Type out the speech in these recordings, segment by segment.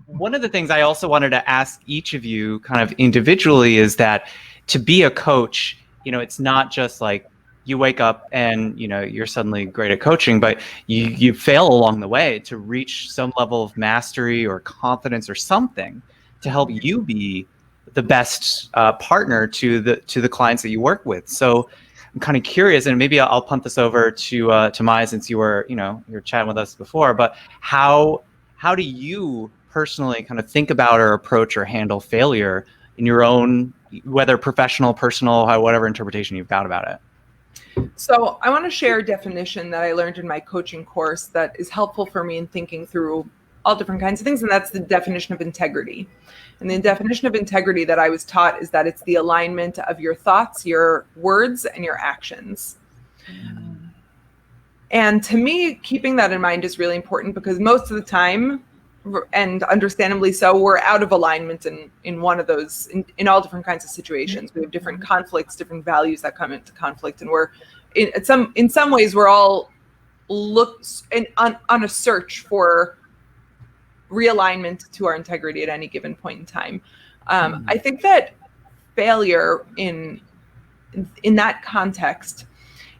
One of the things I also wanted to ask each of you kind of individually is that to be a coach, it's not just like you wake up and, you're suddenly great at coaching, but you fail along the way to reach some level of mastery or confidence or something to help you be the best partner to the clients that you work with. So I'm kind of curious, and maybe I'll punt this over to Maya, since you were chatting with us before, but how do you personally kind of think about or approach or handle failure in your own, whether professional, personal, whatever interpretation you've got about it? So I want to share a definition that I learned in my coaching course that is helpful for me in thinking through all different kinds of things, and that's the definition of integrity. And the definition of integrity that I was taught is that it's the alignment of your thoughts, your words, and your actions. And to me, keeping that in mind is really important, because most of the time, and understandably so, we're out of alignment in one of those, in all different kinds of situations. We have different conflicts, different values that come into conflict, and we're in some ways we're all on a search for realignment to our integrity at any given point in time. I think that failure in that context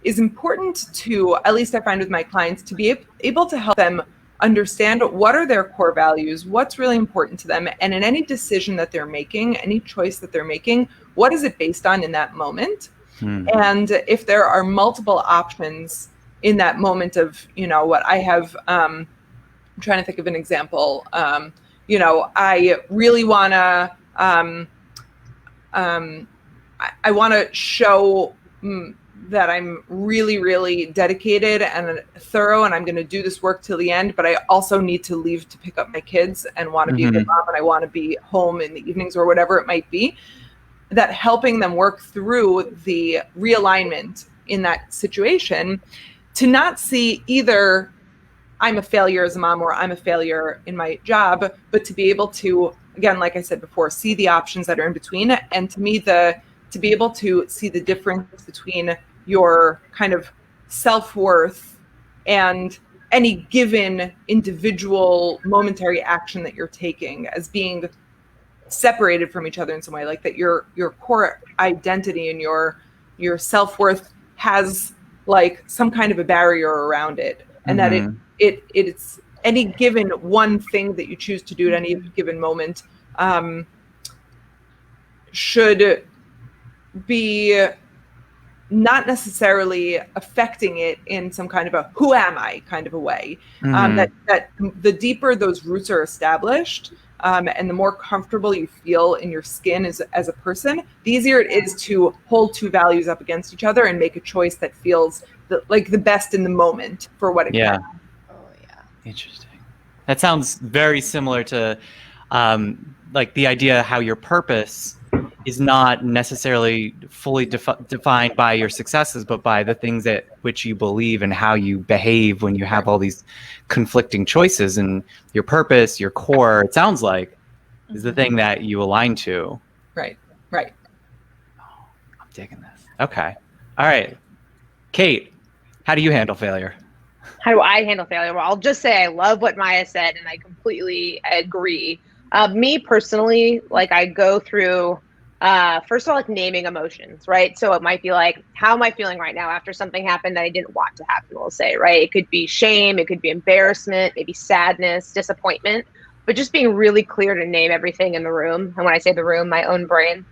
is important to, at least I find with my clients, to be able to help them understand what are their core values, what's really important to them, and in any decision that they're making, any choice that they're making, what is it based on in that moment? And if there are multiple options in that moment of, what I have, I'm trying to think of an example. I really want to, I want to show that I'm really, really dedicated and thorough, and I'm going to do this work till the end, but I also need to leave to pick up my kids and want to be a good mom, and I want to be home in the evenings or whatever it might be. That helping them work through the realignment in that situation, to not see either I'm a failure as a mom or I'm a failure in my job, but to be able to, again, like I said before, see the options that are in between. And to me, to be able to see the difference between your kind of self-worth and any given individual momentary action that you're taking as being separated from each other in some way, like that your core identity and your self-worth has like some kind of a barrier around it, and that it's any given one thing that you choose to do at any given moment should be not necessarily affecting it in some kind of a who am I kind of a way. That the deeper those roots are established, and the more comfortable you feel in your skin as a person, the easier it is to hold two values up against each other and make a choice that feels like the best in the moment for what it can. Oh yeah. Interesting. That sounds very similar to like the idea how your purpose is not necessarily fully defined by your successes, but by the things at which you believe and how you behave when you have all these conflicting choices. And your purpose, your core, it sounds like, is the thing that you align to. Right. Oh, I'm digging this. Okay. All right. Kate, how do you handle failure? How do I handle failure? Well, I'll just say I love what Maya said, and I completely agree. Me personally, like I go through, first of all, like naming emotions, right? So it might be like, how am I feeling right now after something happened that I didn't want to happen, we'll say, right? It could be shame, it could be embarrassment, maybe sadness, disappointment, but just being really clear to name everything in the room. And when I say the room, my own brain.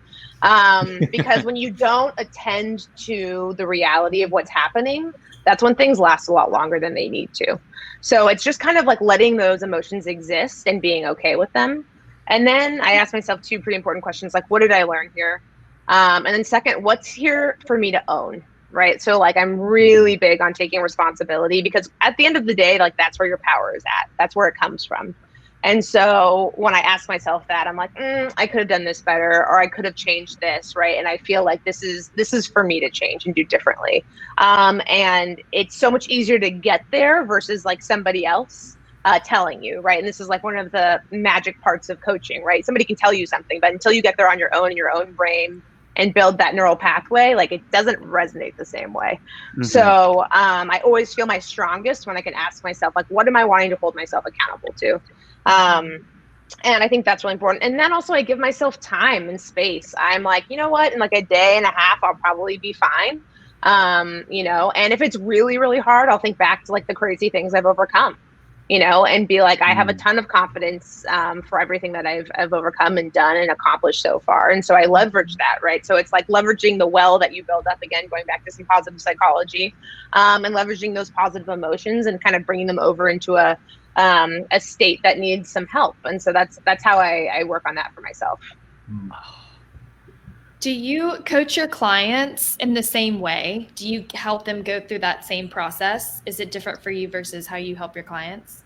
Because when you don't attend to the reality of what's happening, that's when things last a lot longer than they need to. So it's just kind of like letting those emotions exist and being okay with them. And then I ask myself two pretty important questions, like, what did I learn here? And then second, what's here for me to own, right? So like, I'm really big on taking responsibility, because at the end of the day, like that's where your power is at. That's where it comes from. And so when I ask myself that, I'm like, I could have done this better, or I could have changed this, right? And I feel like this is for me to change and do differently. And it's so much easier to get there versus like somebody else telling you, right? And this is like one of the magic parts of coaching, right? Somebody can tell you something, but until you get there on your own in your own brain and build that neural pathway, like it doesn't resonate the same way. So I always feel my strongest when I can ask myself, like, what am I wanting to hold myself accountable to? And I think that's really important. And then also I give myself time and space. I'm like, you know what? In like a day and a half, I'll probably be fine. And if it's really, really hard, I'll think back to like the crazy things I've overcome, and be like, I have a ton of confidence for everything that I've overcome and done and accomplished so far. And so I leverage that, right? So it's like leveraging the well that you build up, again, going back to some positive psychology, and leveraging those positive emotions and kind of bringing them over into a state that needs some help. And so that's how I work on that for myself. Do you coach your clients in the same way? Do you help them go through that same process? Is it different for you versus how you help your clients?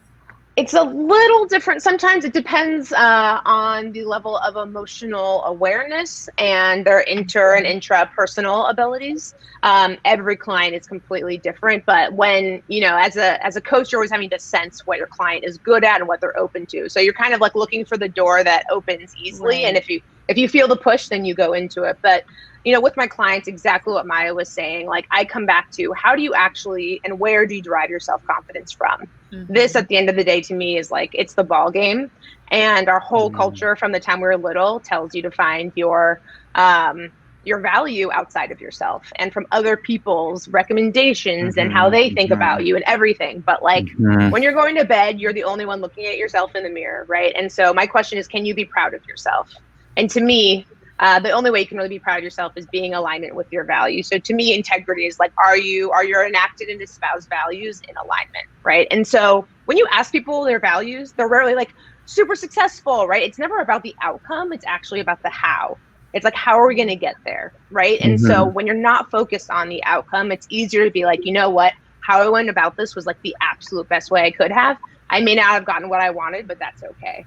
It's a little different. Sometimes it depends on the level of emotional awareness and their inter and intrapersonal abilities. Every client is completely different, but when, as a coach, you're always having to sense what your client is good at and what they're open to. So you're kind of like looking for the door that opens easily. Right. And if you feel the push, then you go into it. But with my clients, exactly what Maya was saying, like I come back to how do you actually and where do you derive your self-confidence from? Mm-hmm. This at the end of the day to me is like, it's the ball game. And our whole culture from the time we were little tells you to find your value outside of yourself and from other people's recommendations and how they think about you and everything. But like when you're going to bed, you're the only one looking at yourself in the mirror, right? And so my question is, can you be proud of yourself? And to me, the only way you can really be proud of yourself is being in alignment with your values. So to me, integrity is like, are your enacted and espoused values in alignment, right? And so when you ask people their values, they're rarely like super successful, right? It's never about the outcome. It's actually about the how. It's like, how are we going to get there, right? And so when you're not focused on the outcome, it's easier to be like, you know what? How I went about this was like the absolute best way I could have. I may not have gotten what I wanted, but that's okay.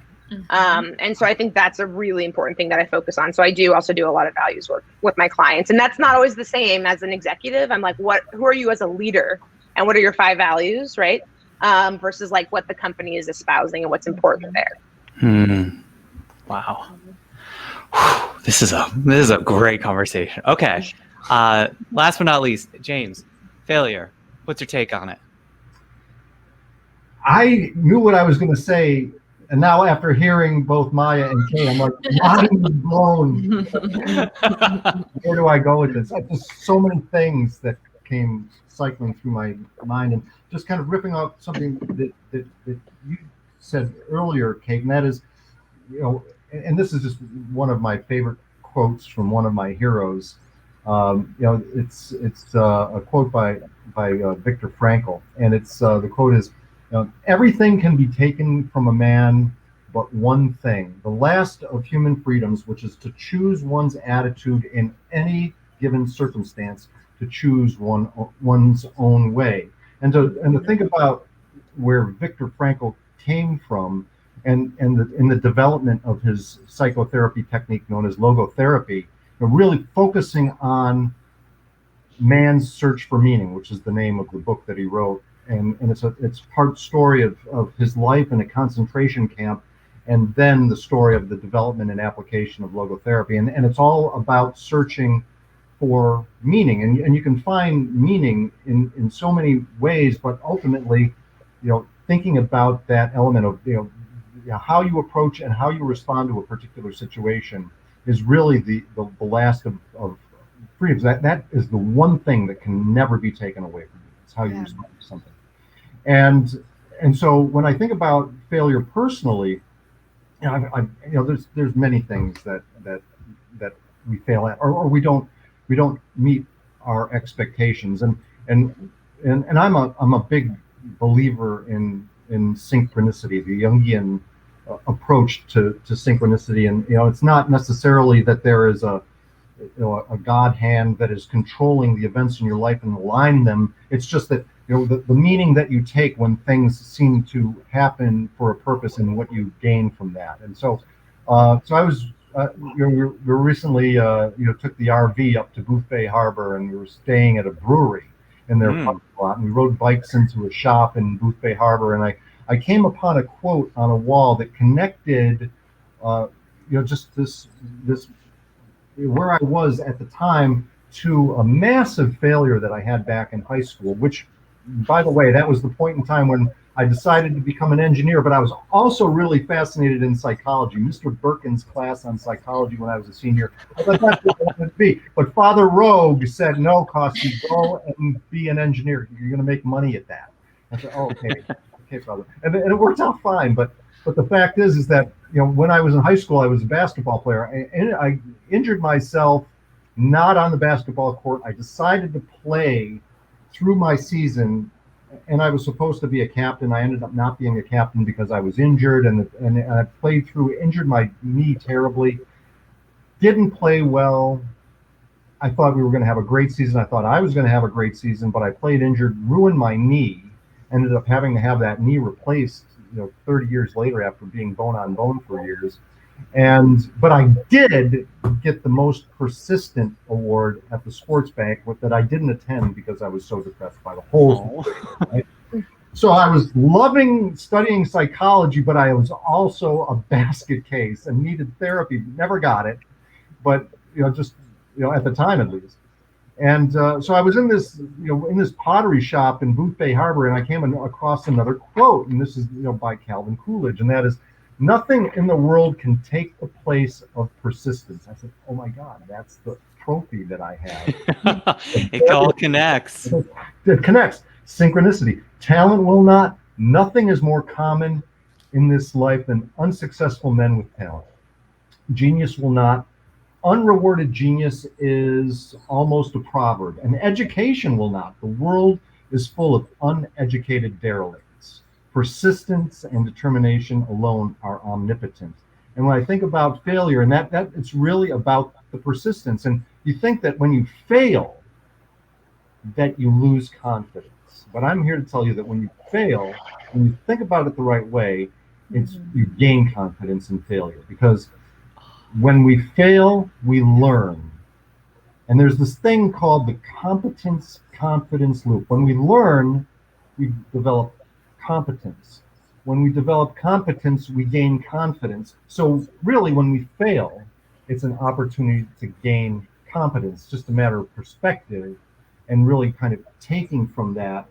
And so I think that's a really important thing that I focus on. So I do also do a lot of values work with my clients, and that's not always the same as an executive. I'm like, who are you as a leader and what are your 5 values, right? Versus like what the company is espousing and what's important there. Wow. This is a great conversation. Okay. Last but not least, James, failure. What's your take on it? I knew what I was going to say. And now after hearing both Maya and Kay, I'm like, mind blown. Where do I go with this? Just so many things that came cycling through my mind, and just kind of ripping off something that you said earlier, Kate, and that is, and this is just one of my favorite quotes from one of my heroes. It's a quote by Viktor Frankl, and it's the quote is, everything can be taken from a man but one thing, the last of human freedoms, which is to choose one's attitude in any given circumstance, to choose one's own way. And to think about where Viktor Frankl came from and in the development of his psychotherapy technique known as logotherapy, really focusing on man's search for meaning, which is the name of the book that he wrote. And it's part story of his life in a concentration camp, and then the story of the development and application of logotherapy. And it's all about searching for meaning. And you can find meaning in so many ways, but ultimately, thinking about that element of, how you approach and how you respond to a particular situation is really the last of freedoms. That is the one thing that can never be taken away from you. It's how you respond to something. And so when I think about failure personally, there's many things that we fail at, or we don't meet our expectations. And I'm a big believer in synchronicity, the Jungian approach to synchronicity. And it's not necessarily that there is a God hand that is controlling the events in your life and align them. It's just that the meaning that you take when things seem to happen for a purpose and what you gain from that. And so I was we recently took the RV up to Boothbay Harbor, and we were staying at a brewery in their parking lot, and we rode bikes into a shop in Boothbay Harbor, and I came upon a quote on a wall that connected just this where I was at the time to a massive failure that I had back in high school, which by the way, that was the point in time when I decided to become an engineer, but I was also really fascinated in psychology. Mr. Birkin's class on psychology when I was a senior, I thought that's what I wanted to be. But Father Rogue said, no, Costi, go and be an engineer. You're going to make money at that. I said, oh, okay, Father. And it worked out fine. But the fact is that, when I was in high school, I was a basketball player. And I injured myself not on the basketball court. I decided to play through my season, and I was supposed to be a captain. I ended up not being a captain because I was injured, and I played through, injured my knee terribly, didn't play well. I thought we were going to have a great season. I thought I was going to have a great season, but I played injured, ruined my knee, ended up having to have that knee replaced, 30 years later after being bone on bone for years. But I did get the most persistent award at the sports bank that I didn't attend because I was so depressed by the whole thing. Right? So I was loving studying psychology, but I was also a basket case and needed therapy. Never got it, but just at the time at least. And so I was in this pottery shop in Booth Bay Harbor, and I came across another quote, and this is by Calvin Coolidge, and that is, "Nothing in the world can take the place of persistence." I said, oh my God, that's the trophy that I have. It all connects. It connects. Synchronicity. Talent will not. Nothing is more common in this life than unsuccessful men with talent. Genius will not. Unrewarded genius is almost a proverb. And education will not. The world is full of uneducated derelicts. Persistence and determination alone are omnipotent. And when I think about failure, and that it's really about the persistence. And you think that when you fail, that you lose confidence. But I'm here to tell you that when you fail, when you think about it the right way, you gain confidence in failure. Because when we fail, we learn. And there's this thing called the competence confidence loop. When we learn, we develop competence. When we develop competence, we gain confidence. So really, when we fail, it's an opportunity to gain competence, just a matter of perspective, and really kind of taking from that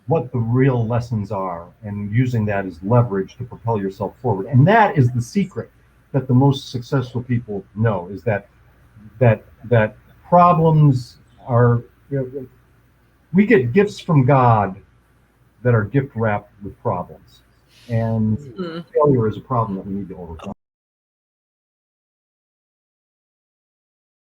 what the real lessons are and using that as leverage to propel yourself forward. And that is the secret that the most successful people know, is that problems are, we get gifts from God that are gift wrapped with problems, and failure is a problem that we need to overcome.